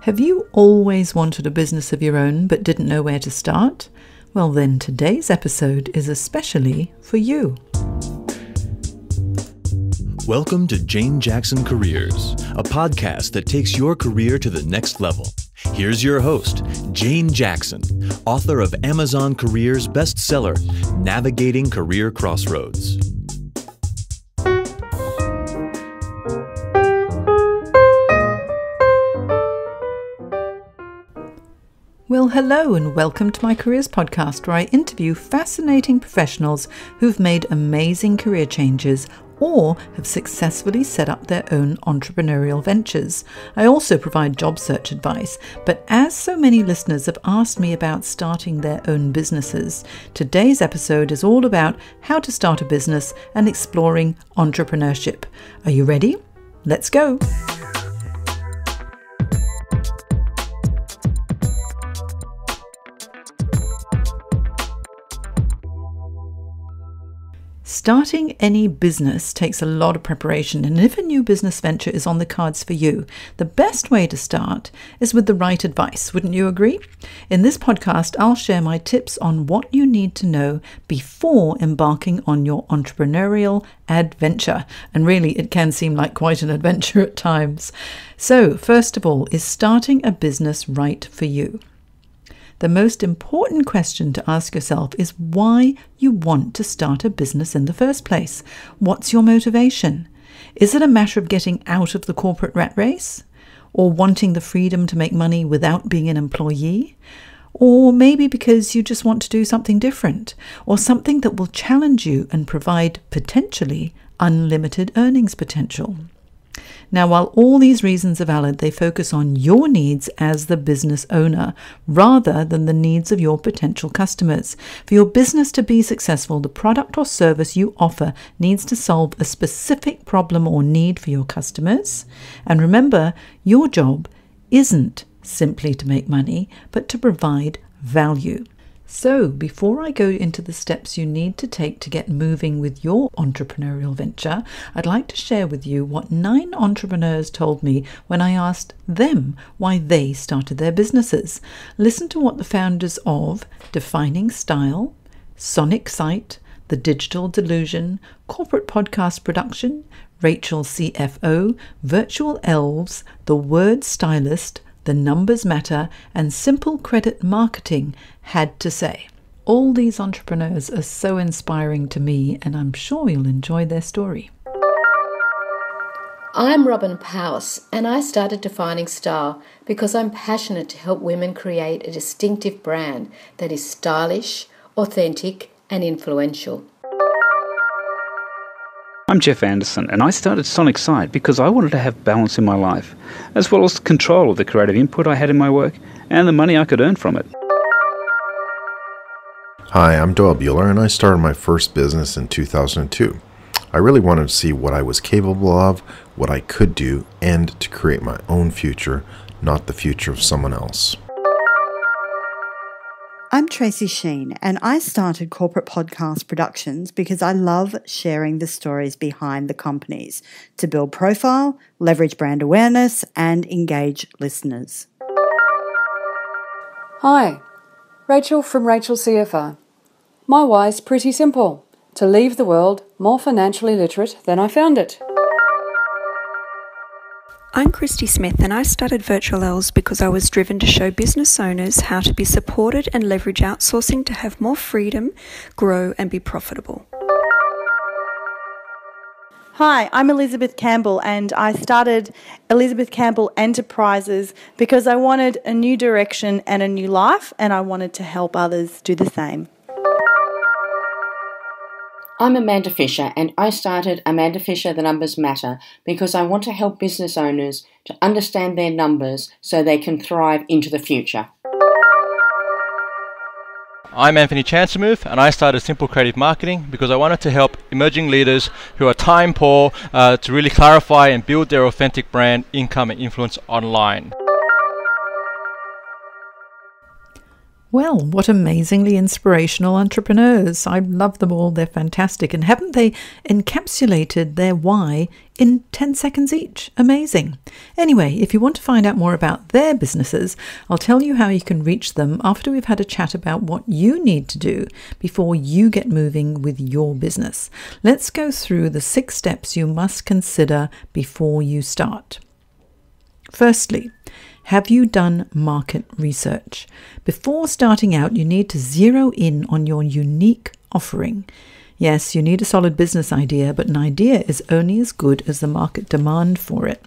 Have you always wanted a business of your own but didn't know where to start? Well then, today's episode is especially for you. Welcome to Jane Jackson Careers, a podcast that takes your career to the next level. Here's your host, Jane Jackson, author of Amazon Careers bestseller, Navigating Career Crossroads. Well, hello and welcome to my Careers podcast, where I interview fascinating professionals who've made amazing career changes or have successfully set up their own entrepreneurial ventures. I also provide job search advice, but as so many listeners have asked me about starting their own businesses, today's episode is all about how to start a business and exploring entrepreneurship. Are you ready? Let's go! Starting any business takes a lot of preparation, and if a new business venture is on the cards for you, the best way to start is with the right advice. Wouldn't you agree? In this podcast, I'll share my tips on what you need to know before embarking on your entrepreneurial adventure. And really, it can seem like quite an adventure at times. So, first of all, is starting a business right for you? The most important question to ask yourself is why you want to start a business in the first place. What's your motivation? Is it a matter of getting out of the corporate rat race? Or wanting the freedom to make money without being an employee? Or maybe because you just want to do something different, or something that will challenge you and provide potentially unlimited earnings potential. Now, while all these reasons are valid, they focus on your needs as the business owner rather than the needs of your potential customers. For your business to be successful, the product or service you offer needs to solve a specific problem or need for your customers. And remember, your job isn't simply to make money, but to provide value. So, before I go into the steps you need to take to get moving with your entrepreneurial venture, I'd like to share with you what 9 entrepreneurs told me when I asked them why they started their businesses. Listen to what the founders of Defining Style, Sonic Site, The Digital Delusion, Corporate Podcast Production, Rachel CFO, Virtual Elves, The Word Stylist, The Numbers Matter, and Simple Credit Marketing had to say. All these entrepreneurs are so inspiring to me, and I'm sure you'll enjoy their story. I'm Robin Powis, and I started Defining Style because I'm passionate to help women create a distinctive brand that is stylish, authentic, and influential. I'm Jeff Anderson, and I started Sonic Site because I wanted to have balance in my life, as well as control of the creative input I had in my work and the money I could earn from it. Hi, I'm Doyle Bueller, and I started my first business in 2002. I really wanted to see what I was capable of, what I could do, and to create my own future, not the future of someone else. I'm Tracy Sheen, and I started Corporate Podcast Productions because I love sharing the stories behind the companies to build profile, leverage brand awareness, and engage listeners. Hi, Rachel from Rachel CFO. My why's pretty simple: to leave the world more financially literate than I found it. I'm Christy Smith, and I started Virtual Elves because I was driven to show business owners how to be supported and leverage outsourcing to have more freedom, grow and be profitable. Hi, I'm Elizabeth Campbell, and I started Elizabeth Campbell Enterprises because I wanted a new direction and a new life, and I wanted to help others do the same. I'm Amanda Fisher, and I started Amanda Fisher The Numbers Matter because I want to help business owners to understand their numbers so they can thrive into the future. I'm Anthony Chancemuth, and I started Simple Creative Marketing because I wanted to help emerging leaders who are time poor to really clarify and build their authentic brand, income and influence online. Well, what amazingly inspirational entrepreneurs. I love them all. They're fantastic. And haven't they encapsulated their why in 10 seconds each? Amazing. Anyway, if you want to find out more about their businesses, I'll tell you how you can reach them after we've had a chat about what you need to do before you get moving with your business. Let's go through the 6 steps you must consider before you start. Firstly, have you done market research? Before starting out, you need to zero in on your unique offering. Yes, you need a solid business idea, but an idea is only as good as the market demand for it.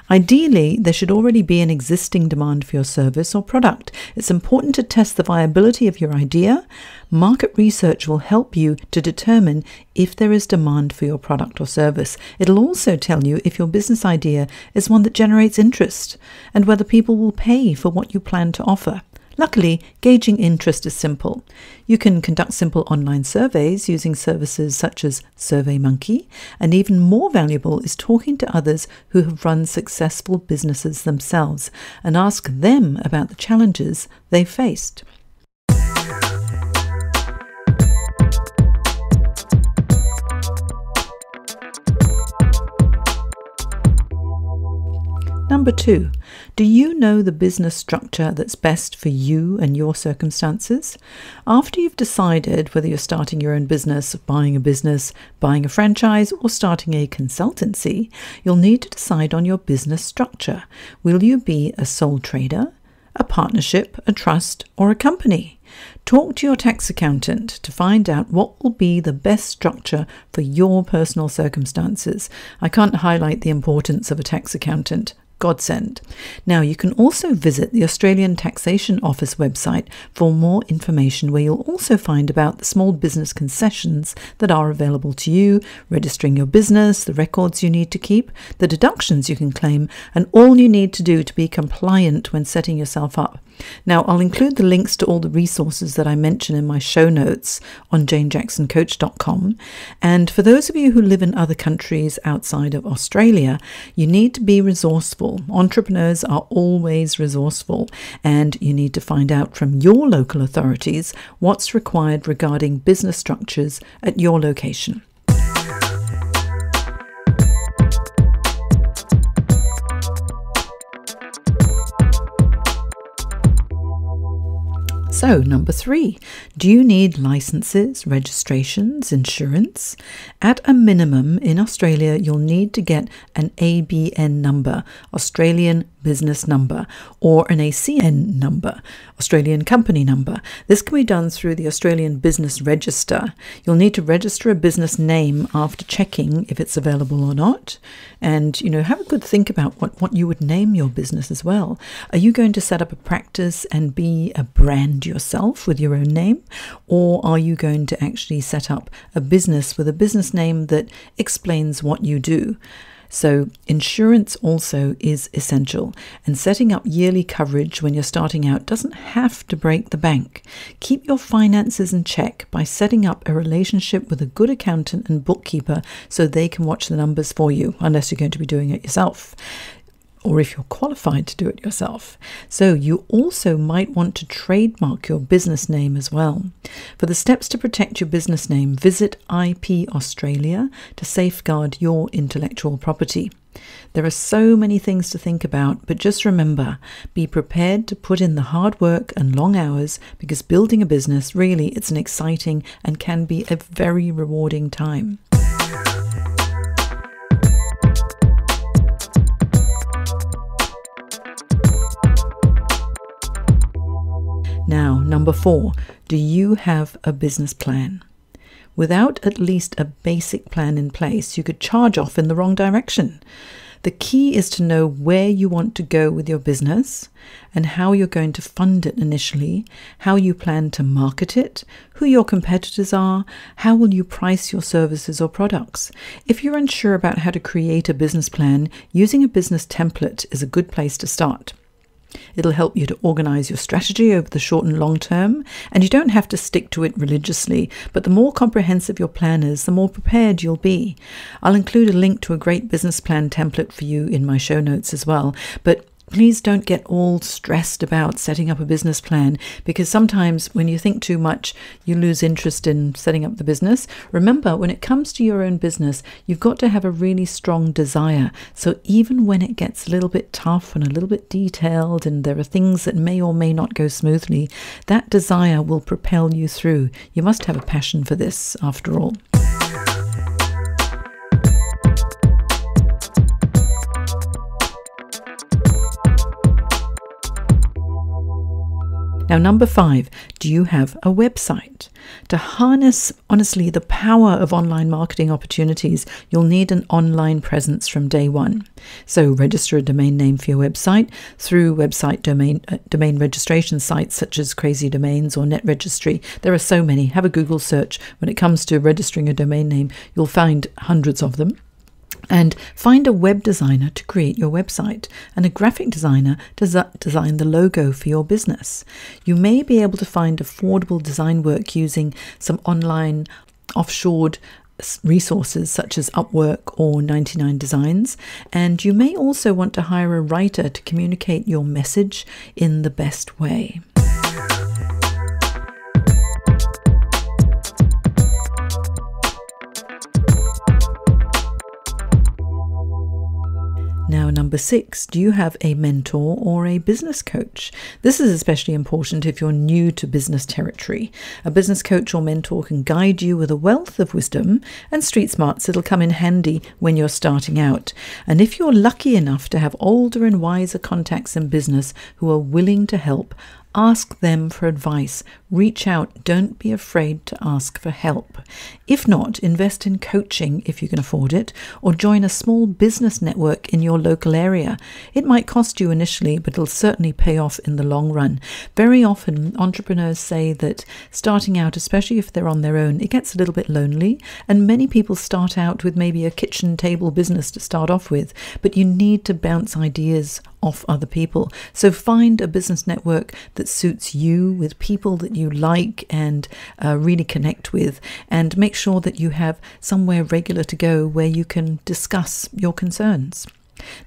Ideally, there should already be an existing demand for your service or product. It's important to test the viability of your idea. Market research will help you to determine if there is demand for your product or service. It'll also tell you if your business idea is one that generates interest and whether people will pay for what you plan to offer. Luckily, gauging interest is simple. You can conduct simple online surveys using services such as SurveyMonkey, and even more valuable is talking to others who have run successful businesses themselves and ask them about the challenges they faced. Number 2, do you know the business structure that's best for you and your circumstances? After you've decided whether you're starting your own business, buying a franchise, or starting a consultancy, you'll need to decide on your business structure. Will you be a sole trader, a partnership, a trust, or a company? Talk to your tax accountant to find out what will be the best structure for your personal circumstances. I can't highlight the importance of a tax accountant. Godsend. Now, you can also visit the Australian Taxation Office website for more information, where you'll also find about the small business concessions that are available to you, registering your business, the records you need to keep, the deductions you can claim, and all you need to do to be compliant when setting yourself up. Now, I'll include the links to all the resources that I mention in my show notes on janejacksoncoach.com. And for those of you who live in other countries outside of Australia, you need to be resourceful. Entrepreneurs are always resourceful, and you need to find out from your local authorities what's required regarding business structures at your location. So, number 3, do you need licenses, registrations, insurance? At a minimum, in Australia, you'll need to get an ABN number, Australian Business Number, or an ACN number, Australian Company Number. This can be done through the Australian Business Register. You'll need to register a business name after checking if it's available or not. And, have a good think about what you would name your business as well. Are you going to set up a practice and be a brand yourself with your own name? Or are you going to actually set up a business with a business name that explains what you do? So insurance also is essential, and setting up yearly coverage when you're starting out doesn't have to break the bank. Keep your finances in check by setting up a relationship with a good accountant and bookkeeper so they can watch the numbers for you, unless you're going to be doing it yourself, or if you're qualified to do it yourself. So you also might want to trademark your business name as well. For the steps to protect your business name, visit IP Australia to safeguard your intellectual property. There are so many things to think about, but just remember, be prepared to put in the hard work and long hours, because building a business, really, it's an exciting and can be a very rewarding time. Now, number 4, do you have a business plan? Without at least a basic plan in place, you could charge off in the wrong direction. The key is to know where you want to go with your business and how you're going to fund it initially, how you plan to market it, who your competitors are, how will you price your services or products. If you're unsure about how to create a business plan, using a business template is a good place to start. It'll help you to organize your strategy over the short and long term, and you don't have to stick to it religiously, but the more comprehensive your plan is, the more prepared you'll be. I'll include a link to a great business plan template for you in my show notes as well, but Please don't get all stressed about setting up a business plan, because sometimes when you think too much, you lose interest in setting up the business. Remember, when it comes to your own business, you've got to have a really strong desire. So even when it gets a little bit tough and a little bit detailed and there are things that may or may not go smoothly, that desire will propel you through. You must have a passion for this, after all. Now, number 5, do you have a website? To harness, honestly, the power of online marketing opportunities, you'll need an online presence from day one. So register a domain name for your website through website domain registration sites such as Crazy Domains or Net Registry. There are so many. Have a Google search. When it comes to registering a domain name, you'll find hundreds of them. And find a web designer to create your website and a graphic designer to design the logo for your business. You may be able to find affordable design work using some online offshored resources such as Upwork or 99 Designs, and you may also want to hire a writer to communicate your message in the best way. Now, number 6, do you have a mentor or a business coach? This is especially important if you're new to business territory. A business coach or mentor can guide you with a wealth of wisdom and street smarts that'll come in handy when you're starting out. And if you're lucky enough to have older and wiser contacts in business who are willing to help, ask them for advice. Reach out. Don't be afraid to ask for help. If not, invest in coaching if you can afford it, or join a small business network in your local area. It might cost you initially, but it'll certainly pay off in the long run. Very often, entrepreneurs say that starting out, especially if they're on their own, it gets a little bit lonely, and many people start out with maybe a kitchen table business to start off with, but you need to bounce ideas off other people. So find a business network that suits you, with people that you like and really connect with, and make sure that you have somewhere regular to go where you can discuss your concerns.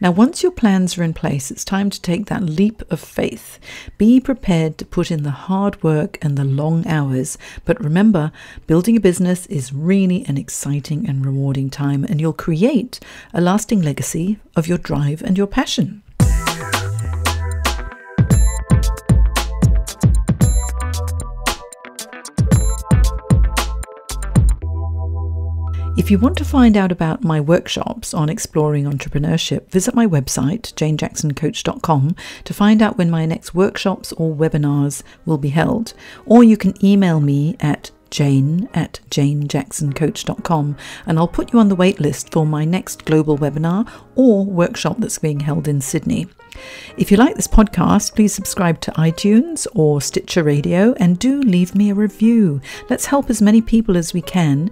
Now, once your plans are in place, it's time to take that leap of faith. Be prepared to put in the hard work and the long hours. But remember, building a business is really an exciting and rewarding time, and you'll create a lasting legacy of your drive and your passion. If you want to find out about my workshops on exploring entrepreneurship, visit my website, janejacksoncoach.com, to find out when my next workshops or webinars will be held. Or you can email me at jane@janejacksoncoach.com, and I'll put you on the wait list for my next global webinar or workshop that's being held in Sydney. If you like this podcast, please subscribe to iTunes or Stitcher Radio, and do leave me a review. Let's help as many people as we can,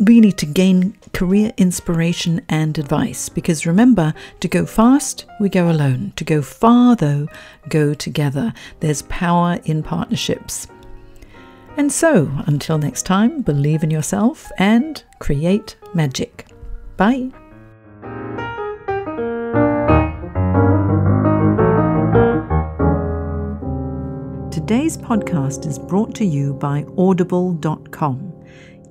really, to gain career inspiration and advice. Because remember, to go fast, we go alone. To go far, though, go together. There's power in partnerships. And so, until next time, believe in yourself and create magic. Bye. Today's podcast is brought to you by Audible.com.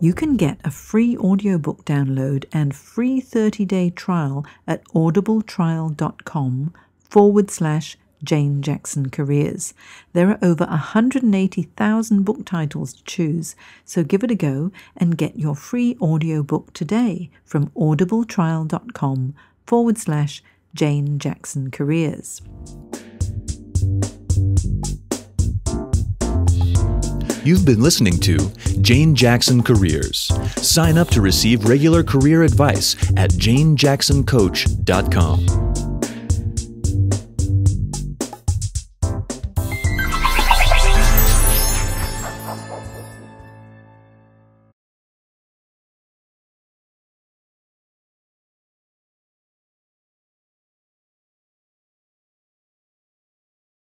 You can get a free audiobook download and free 30-day trial at audibletrial.com/Jane Jackson Careers. There are over 180,000 book titles to choose, so give it a go and get your free audiobook today from audibletrial.com/Jane Jackson Careers. You've been listening to Jane Jackson Careers. Sign up to receive regular career advice at janejacksoncoach.com.